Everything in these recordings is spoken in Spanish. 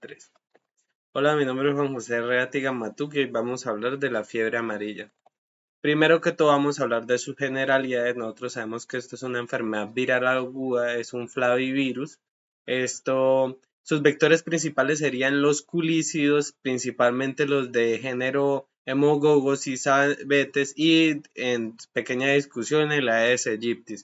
3. Hola, mi nombre es Juan José Reatiga Matuque y vamos a hablar de la fiebre amarilla. Primero que todo vamos a hablar de sus generalidades. Nosotros sabemos que esto es una enfermedad viral aguda, es un flavivirus. Sus vectores principales serían los culícidos, principalmente los de género Hemogogos y Sabetes y en pequeña discusión el Aedes aegypti.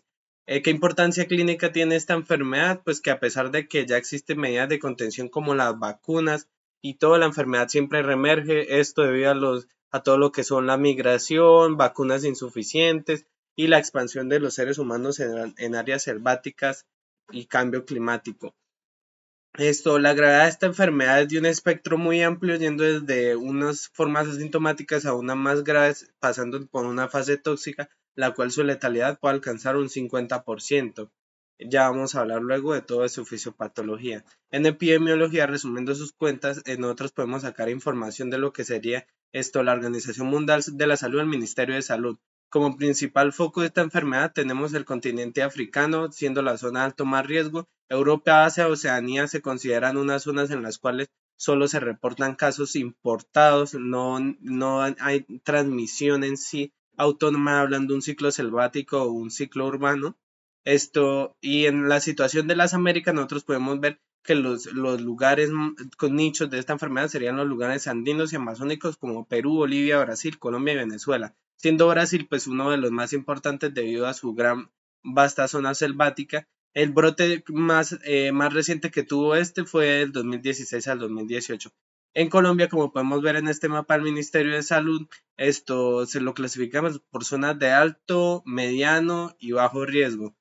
¿Qué importancia clínica tiene esta enfermedad? Pues que a pesar de que ya existen medidas de contención como las vacunas y toda la enfermedad siempre reemerge, esto debido a todo lo que son la migración, vacunas insuficientes y la expansión de los seres humanos en áreas selváticas y cambio climático. La gravedad de esta enfermedad es de un espectro muy amplio, yendo desde unas formas asintomáticas a unas más graves, pasando por una fase tóxica, la cual su letalidad puede alcanzar un 50%. Ya vamos a hablar luego de todo su fisiopatología. En epidemiología, resumiendo sus cuentas, nosotros podemos sacar información de lo que sería la Organización Mundial de la Salud, el Ministerio de Salud. Como principal foco de esta enfermedad tenemos el continente africano, siendo la zona de alto más riesgo. Europa, Asia, Oceanía se consideran unas zonas en las cuales solo se reportan casos importados, no hay transmisión en sí autónoma, hablando de un ciclo selvático o un ciclo urbano. Y en la situación de las Américas, nosotros podemos ver que los lugares con nichos de esta enfermedad serían los lugares andinos y amazónicos como Perú, Bolivia, Brasil, Colombia y Venezuela, siendo Brasil pues uno de los más importantes debido a su gran vasta zona selvática. El brote más reciente que tuvo fue del 2016 al 2018. En Colombia, como podemos ver en este mapa del Ministerio de Salud, esto se lo clasificamos por zonas de alto, mediano y bajo riesgo.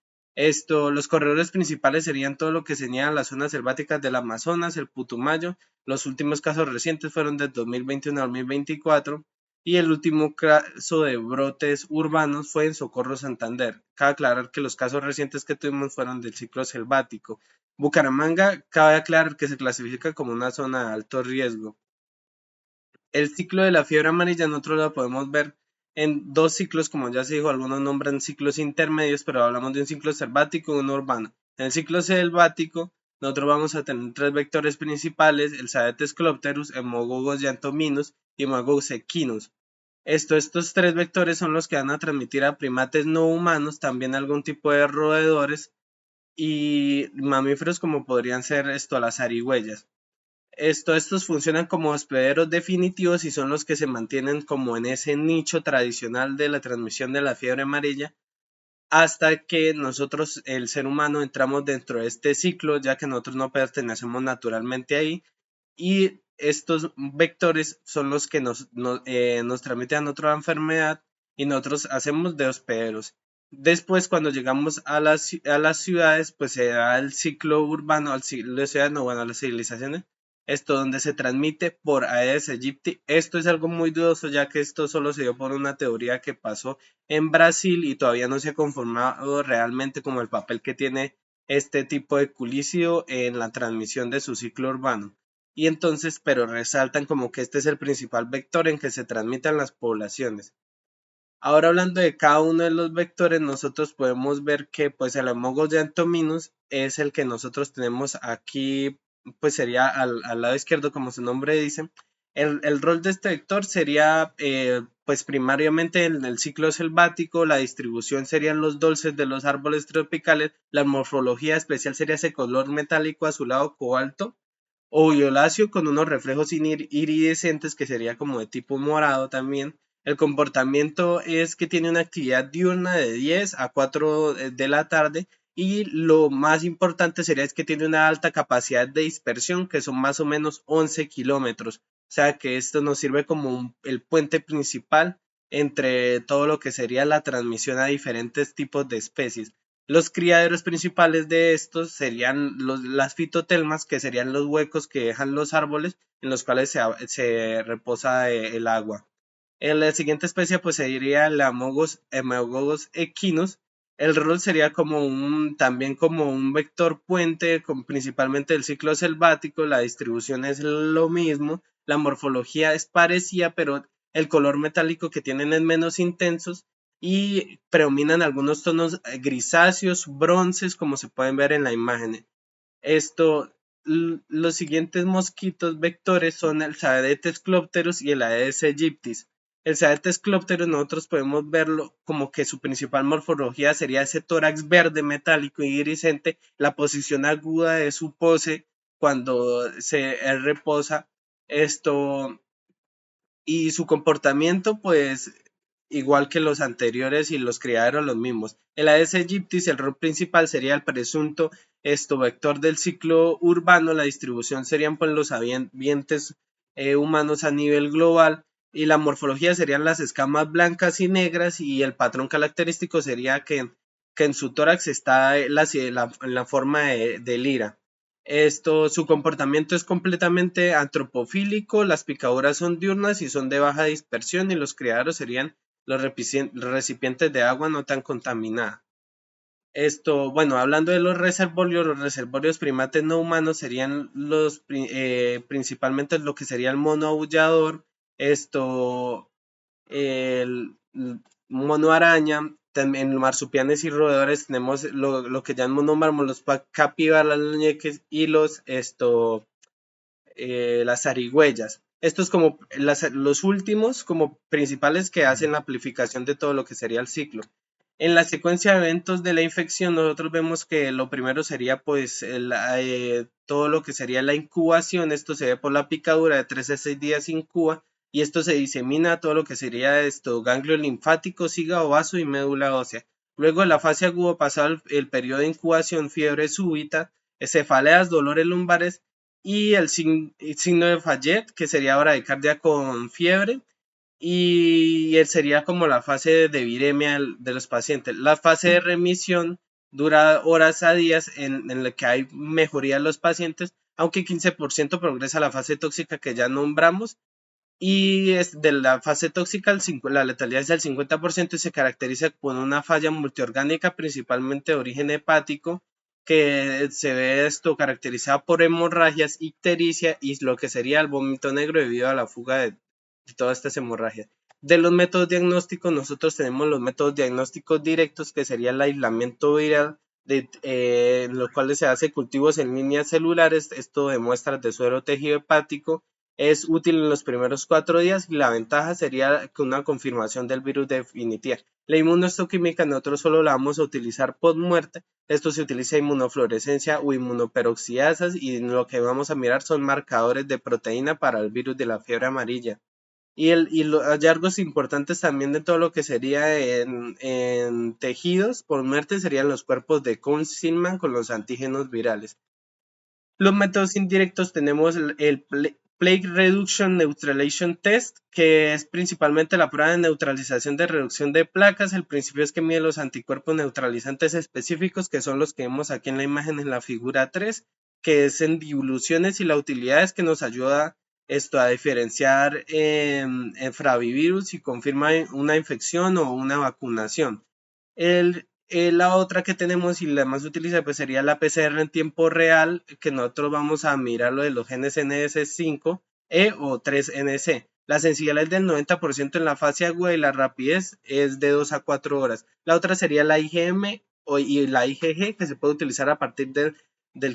Los corredores principales serían todo lo que serían las zonas selváticas del Amazonas, el Putumayo. Los últimos casos recientes fueron del 2021 al 2024 y el último caso de brotes urbanos fue en Socorro, Santander. Cabe aclarar que los casos recientes que tuvimos fueron del ciclo selvático. Bucaramanga, cabe aclarar que se clasifica como una zona de alto riesgo. El ciclo de la fiebre amarilla nosotros lo podemos ver en dos ciclos, como ya se dijo, algunos nombran ciclos intermedios, pero hablamos de un ciclo selvático y uno urbano. En el ciclo selvático, nosotros vamos a tener tres vectores principales: el Saetes clopterus, Hemogogos giantominus y Hemogogos equinus. Estos tres vectores son los que van a transmitir a primates no humanos, también algún tipo de roedores y mamíferos como podrían ser las zarigüeyas. Estos funcionan como hospederos definitivos y son los que se mantienen como en ese nicho tradicional de la transmisión de la fiebre amarilla hasta que nosotros, el ser humano, entramos dentro de este ciclo, ya que nosotros no pertenecemos naturalmente ahí, y estos vectores son los que nos transmiten otra enfermedad y nosotros hacemos de hospederos. Después, cuando llegamos a las ciudades, pues se da el ciclo urbano, al ciclo de ciudades, no, bueno, a las civilizaciones, donde se transmite por Aedes aegypti. Esto es algo muy dudoso, ya que esto solo se dio por una teoría que pasó en Brasil y todavía no se ha conformado realmente como el papel que tiene este tipo de culícido en la transmisión de su ciclo urbano. Y entonces, pero resaltan como que este es el principal vector en que se transmiten las poblaciones. Ahora, hablando de cada uno de los vectores, nosotros podemos ver que pues el Haemophilus giantominus es el que nosotros tenemos aquí, pues sería al lado izquierdo, como su nombre dice. El rol de este vector sería pues primariamente en el ciclo selvático, la distribución serían los dulces de los árboles tropicales, la morfología especial sería ese color metálico azulado cobalto o violáceo con unos reflejos iridescentes que sería como de tipo morado también. El comportamiento es que tiene una actividad diurna de 10 a 4 de la tarde y lo más importante sería es que tiene una alta capacidad de dispersión que son más o menos 11 kilómetros. O sea que esto nos sirve como el puente principal entre todo lo que sería la transmisión a diferentes tipos de especies. Los criaderos principales de estos serían las fitotelmas, que serían los huecos que dejan los árboles en los cuales se reposa el agua. En la siguiente especie pues sería el Hemogogos equinus. El rol sería también como un vector puente, principalmente del ciclo selvático. La distribución es lo mismo, la morfología es parecida, pero el color metálico que tienen es menos intensos y predominan algunos tonos grisáceos, bronces, como se pueden ver en la imagen. Esto los siguientes mosquitos vectores son el Saetes clopterus y el Aedes aegyptis. El Saetes clopterus nosotros podemos verlo como que su principal morfología sería ese tórax verde metálico y iridiscente, la posición aguda de su pose cuando él reposa, esto, y su comportamiento pues igual que los anteriores y los criaderos los mismos. El Aedes aegyptis, el rol principal sería el presunto vector del ciclo urbano, la distribución serían pues los ambientes humanos a nivel global y la morfología serían las escamas blancas y negras y el patrón característico sería que en su tórax está la forma de lira. Su comportamiento es completamente antropofílico, las picaduras son diurnas y son de baja dispersión y los criaderos serían los recipientes de agua no tan contaminada. Bueno, hablando de los reservorios primates no humanos serían principalmente lo que sería el mono aullador, el mono araña, también marsupiales y roedores tenemos lo que llaman mármol, los capibaras, los ñeques y las zarigüeyas. Estos como los últimos como principales que hacen la amplificación de todo lo que sería el ciclo. En la secuencia de eventos de la infección nosotros vemos que lo primero sería pues todo lo que sería la incubación, esto se ve por la picadura de 3 a 6 días incuba y esto se disemina a todo lo que sería ganglio linfático, hígado, vaso y médula ósea. Luego en la fase aguda pasado el periodo de incubación, fiebre súbita, cefaleas, dolores lumbares y el signo de Fayette, que sería bradicardia con fiebre, y sería como la fase de viremia de los pacientes. La fase de remisión dura horas a días en la que hay mejoría en los pacientes, aunque 15% progresa a la fase tóxica que ya nombramos y de la fase tóxica la letalidad es del 50% y se caracteriza por una falla multiorgánica principalmente de origen hepático que se ve caracterizada por hemorragias, ictericia y lo que sería el vómito negro debido a la fuga de todas estas hemorragias. De los métodos diagnósticos nosotros tenemos los métodos diagnósticos directos que sería el aislamiento viral en los cuales se hace cultivos en líneas celulares, esto demuestra de suero tejido hepático, es útil en los primeros 4 días y la ventaja sería que una confirmación del virus definitiva. La inmunohistoquímica nosotros solo la vamos a utilizar post muerte, esto se utiliza inmunofluorescencia o inmunoperoxidasas y lo que vamos a mirar son marcadores de proteína para el virus de la fiebre amarilla. Y los hallazgos importantes también de todo lo que sería en tejidos por muerte serían los cuerpos de Cohn-Shillman con los antígenos virales. Los métodos indirectos tenemos el Plague Reduction Neutralization Test, que es principalmente la prueba de neutralización de reducción de placas. El principio es que mide los anticuerpos neutralizantes específicos, que son los que vemos aquí en la imagen en la figura 3, que es en diluciones y la utilidad es que nos ayuda a diferenciar fravivirus y confirma una infección o una vacunación. La otra que tenemos y la más utilizada pues sería la PCR en tiempo real, que nosotros vamos a mirar lo de los genes NS5 o 3NC. La sensibilidad es del 90% en la fase aguda y la rapidez es de 2 a 4 horas. La otra sería la IgM y la IgG, que se puede utilizar a partir del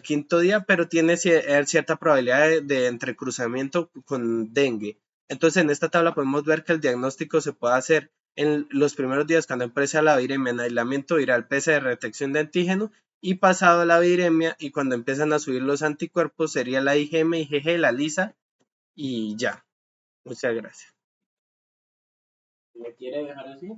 quinto día, pero tiene cierta probabilidad de entrecruzamiento con dengue. Entonces en esta tabla podemos ver que el diagnóstico se puede hacer en los primeros días cuando empieza la viremia en aislamiento viral, PCR, detección de antígeno y pasado la viremia y cuando empiezan a subir los anticuerpos sería la IgM, IgG, la lisa y ya. Muchas gracias. ¿Me quiere dejar así?